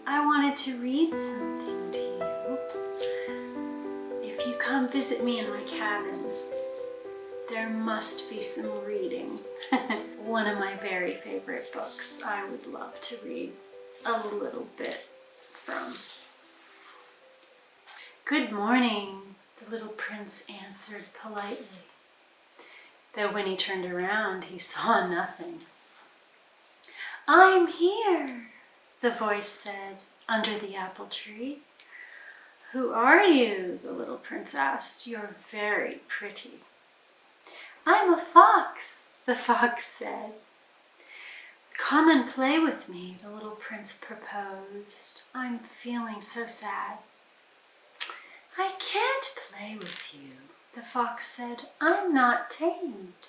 I wanted to read something to you. If you come visit me in my cabin, there must be some reading. One of my very favorite books I would love to read a little bit from. "Good morning," the little prince answered politely, though when he turned around he saw nothing. "I'm here," the voice said, "under the apple tree." "Who are you?" the little prince asked. "You're very pretty." "I'm a fox," the fox said. "Come and play with me," the little prince proposed. "I'm feeling so sad." "I can't play with you," the fox said. "I'm not tamed."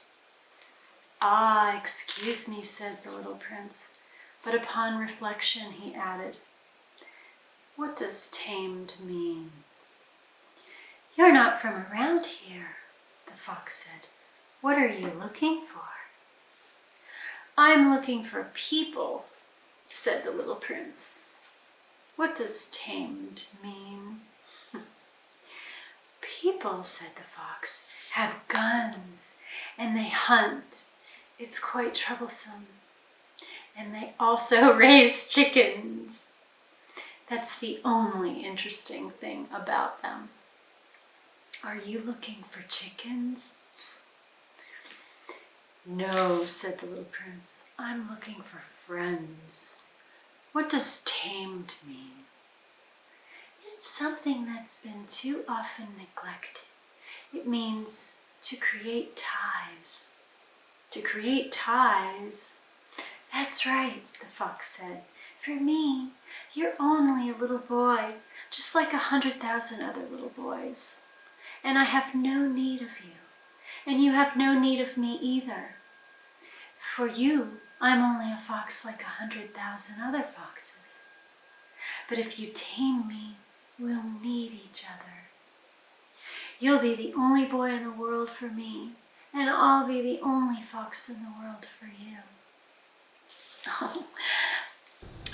"Ah, excuse me," said the little prince, but upon reflection he added, "What does tamed mean?" "You're not from around here," the fox said. "What are you looking for?" "I'm looking for people," said the little prince. "What does tamed mean?" "People," said the fox, "have guns and they hunt. It's quite troublesome. And they also raise chickens. That's the only interesting thing about them. Are you looking for chickens?" "No," said the little prince. "I'm looking for friends. What does tamed mean?" "It's something that's been too often neglected. It means to create ties." "To create ties?" "That's right," the fox said. "For me, you're only a little boy, just like 100,000 other little boys. And I have no need of you, and you have no need of me either. For you, I'm only a fox like 100,000 other foxes. But if you tame me, we'll need each other. You'll be the only boy in the world for me, and I'll be the only fox in the world for you." "Oh,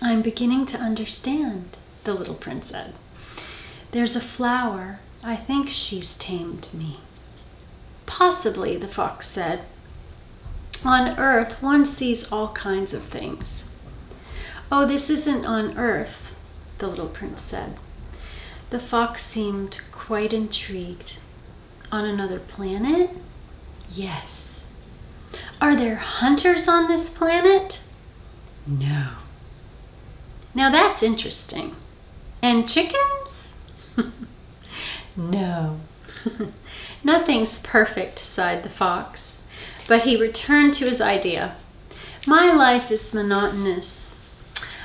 I'm beginning to understand," the little prince said. "There's a flower. I think she's tamed me." "Possibly," the fox said. "On Earth, one sees all kinds of things." "Oh, this isn't on Earth," the little prince said. The fox seemed quite intrigued. "On another planet?" "Yes." "Are there hunters on this planet?" "No." "Now that's interesting. And chickens?" "No." "Nothing's perfect," sighed the fox, but he returned to his idea. "My life is monotonous.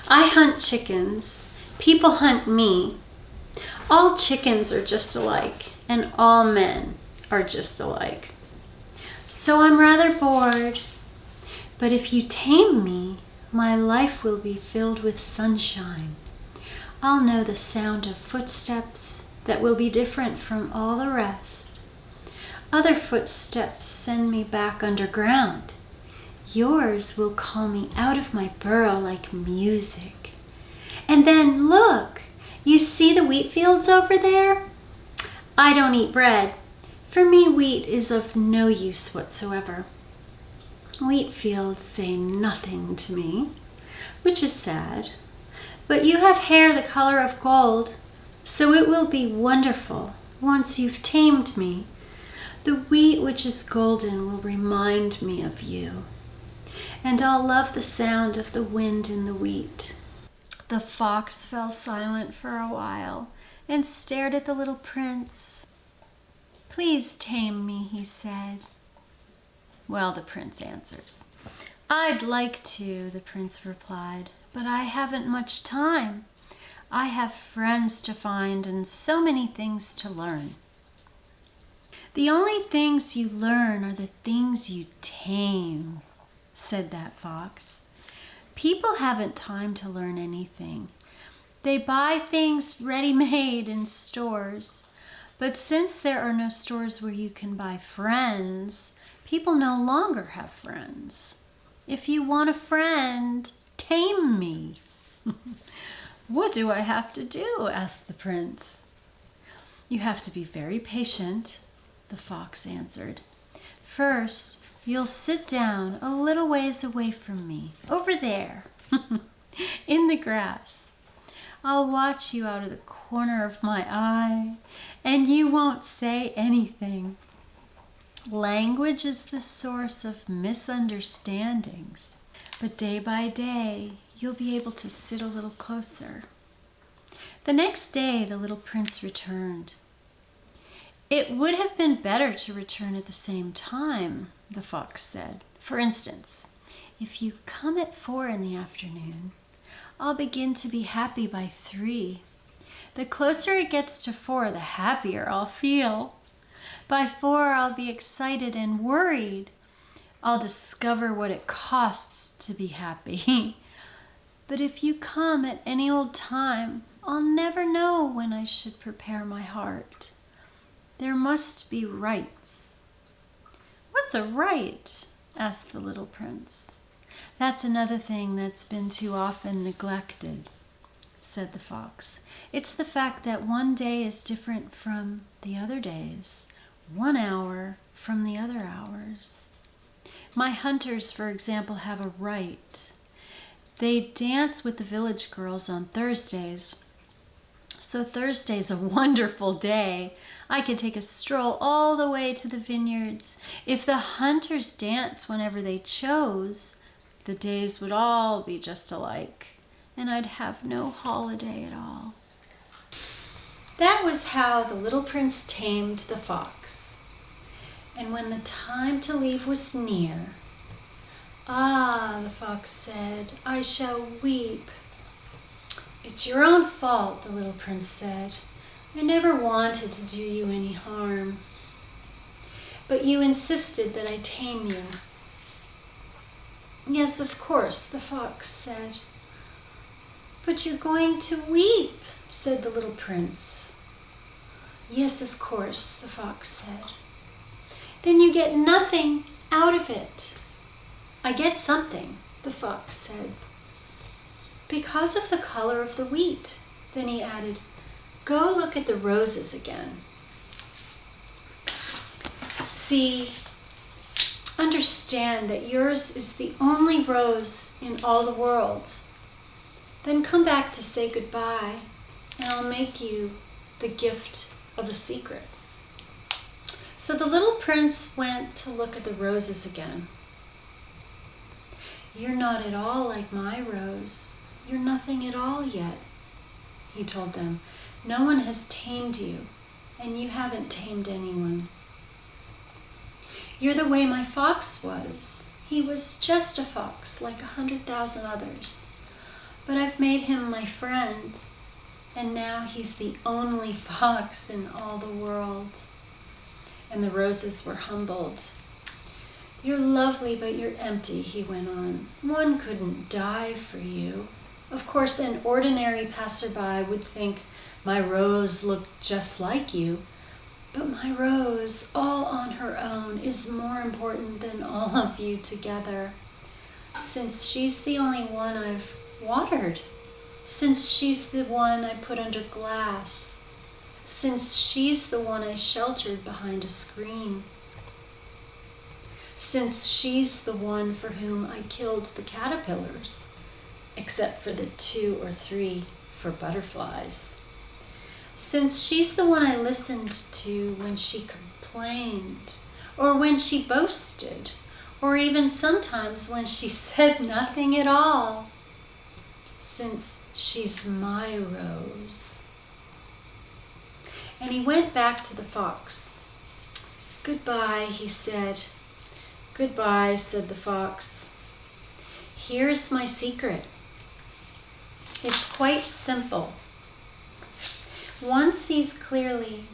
I hunt chickens. People hunt me. All chickens are just alike, and all men are just alike. So I'm rather bored. But if you tame me, my life will be filled with sunshine. I'll know the sound of footsteps that will be different from all the rest. Other footsteps send me back underground. Yours will call me out of my burrow like music. And then look, you see the wheat fields over there? I don't eat bread. For me, wheat is of no use whatsoever. Wheat fields say nothing to me, which is sad. But you have hair the color of gold, so it will be wonderful once you've tamed me. The wheat which is golden will remind me of you, and I'll love the sound of the wind in the wheat." The fox fell silent for a while and stared at the little prince. "Please tame me," he said. Well, the prince answers. "I'd like to," the prince replied, "but I haven't much time. I have friends to find and so many things to learn." "The only things you learn are the things you tame," said that fox. "People haven't time to learn anything. They buy things ready-made in stores. But since there are no stores where you can buy friends, people no longer have friends. If you want a friend, tame me." "What do I have to do?" asked the prince. "You have to be very patient," the fox answered. "First, you'll sit down a little ways away from me, over there, in the grass. I'll watch you out of the corner of my eye, and you won't say anything. Language is the source of misunderstandings, but day by day, you'll be able to sit a little closer." The next day, the little prince returned. "It would have been better to return at the same time," the fox said. "For instance, if you come at 4 in the afternoon, I'll begin to be happy by 3. The closer it gets to 4, the happier I'll feel. By 4, I'll be excited and worried. I'll discover what it costs to be happy. But if you come at any old time, I'll never know when I should prepare my heart. There must be rites." "What's a rite?" asked the little prince. "That's another thing that's been too often neglected," said the fox. "It's the fact that one day is different from the other days, 1 hour from the other hours. My hunters, for example, have a rite. They dance with the village girls on Thursdays. So Thursday's a wonderful day. I can take a stroll all the way to the vineyards. If the hunters danced whenever they chose, the days would all be just alike, and I'd have no holiday at all." That was how the little prince tamed the fox. And when the time to leave was near, "Ah," the fox said, "I shall weep." "It's your own fault," the little prince said. "I never wanted to do you any harm. But you insisted that I tame you." "Yes, of course," the fox said. "But you're going to weep," said the little prince. "Yes, of course," the fox said. "Then you get nothing out of it." "I get something," the fox said. "Because of the color of the wheat." Then he added, "Go look at the roses again. See, understand that yours is the only rose in all the world. Then come back to say goodbye, and I'll make you the gift of a secret." So the little prince went to look at the roses again. "You're not at all like my rose. You're nothing at all yet," he told them. "No one has tamed you, and you haven't tamed anyone. You're the way my fox was. He was just a fox, like 100,000 others. But I've made him my friend, and now he's the only fox in all the world." And the roses were humbled. "You're lovely, but you're empty," he went on. "One couldn't die for you. Of course, an ordinary passerby would think my rose looked just like you, but my rose, all on her own, is more important than all of you together, since she's the only one I've watered, since she's the one I put under glass, since she's the one I sheltered behind a screen, since she's the one for whom I killed the caterpillars, except for the 2 or 3 for butterflies, since she's the one I listened to when she complained, or when she boasted, or even sometimes when she said nothing at all, since she's my rose." And he went back to the fox. "Goodbye," he said. "Goodbye," said the fox. "Here's my secret. It's quite simple. One sees clearly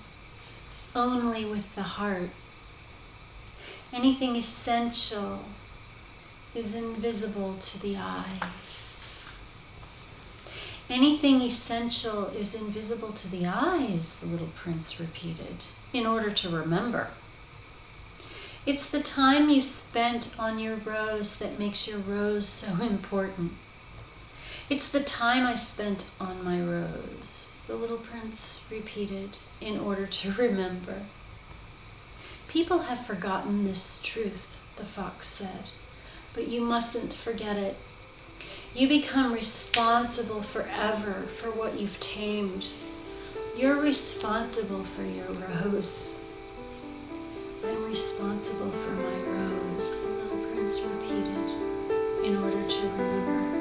only with the heart. Anything essential is invisible to the eyes." "Anything essential is invisible to the eyes," the little prince repeated, in order to remember. "It's the time you spent on your rose that makes your rose so important. It's the time I spent on my rose, the little prince repeated in order to remember. People have forgotten this truth, the fox said, but you mustn't forget it. You become responsible forever for what you've tamed. You're responsible for your rose. I'm responsible for my rose, the little prince repeated in order to remember.